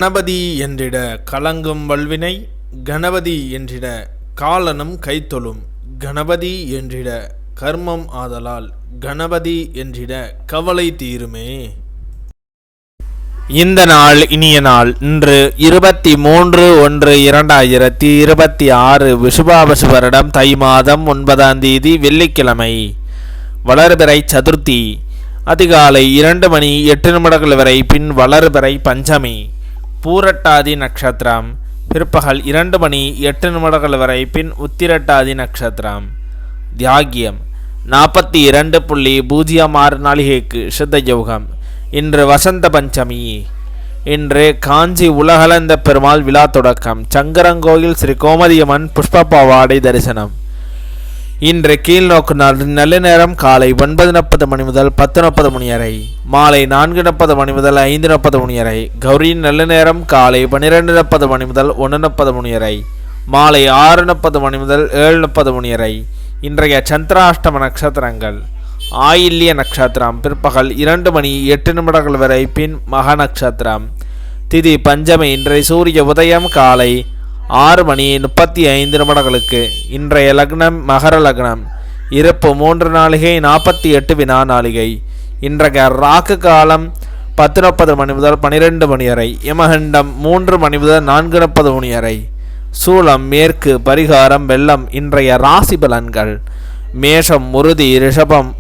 கணபதி என்றிட கலங்கும் வல்வினை, கணபதி என்றிட காலனும் கைத்தொழும், கணபதி என்றிட கர்மம் ஆதலால், கணபதி என்றிட கவலை தீருமே. இந்த நாள் இனிய நாள். இன்று 23/1/2026 விஷுபாபசு வருடம் தை மாதம் 9ஆம் தேதி வெள்ளிக்கிழமை. வளர்பிறை சதுர்த்தி. அதிகாலை 2:08 வரை பின் வளர்பிறை பஞ்சமி. பூரட்டாதி நட்சத்திரம். பிற்பகல் 2:08 வரை பின் உத்திரட்டாதி நட்சத்திரம். தியாகியம் 42.06 நாளிகைக்கு சித்த யோகம். இன்று வசந்த பஞ்சமி. இன்று காஞ்சி உலகளந்த பெருமாள் விழா தொடக்கம். சங்கரங்கோயில் ஸ்ரீ கோமதியம்மன் புஷ்ப பாவாடை தரிசனம். இன்று கீழ்நோக்கு நல்ல நேரம் காலை 9:40 முதல் 10:30 வரை, மாலை 4:30 முதல் 5:30 வரை. கௌரி நல்ல நேரம் காலை 12:30 முதல் 1:30 வரை, மாலை 6:30 முதல் 7:30 வரை. இன்றைய சந்திராஷ்டம நட்சத்திரங்கள்: ஆயில்ய நட்சத்திரம் பிற்பகல் 2:08 வரை பின் மக நட்சத்திரம். திதி பஞ்சமி. இன்றைய சூரிய உதயம் காலை 6:35 இன்றைய லக்னம் மகர லக்னம். இருப்பு 3 நாளிகை 48 வினா நாளிகை. இன்றைய ராக்கு காலம் 10:30 முதல் 12 வரை. யமகண்டம் 3 முதல் 4:30 வரை. சூலம் மேற்கு. பரிகாரம் வெள்ளம். இன்றைய ராசி பலன்கள்: மேஷம் உறுதி, ரிஷபம்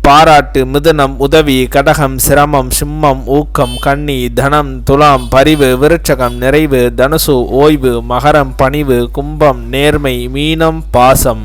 பாராட்டு, மிதுனம் உதவி, கடகம் சிரமம், சிம்மம் ஊக்கம், கன்னி தனம், துலாம் பரிவு, விருட்சகம் நிறைவு, தனுசு ஓய்வு, மகரம் பணிவு, கும்பம் நேர்மை, மீனம் பாசம்.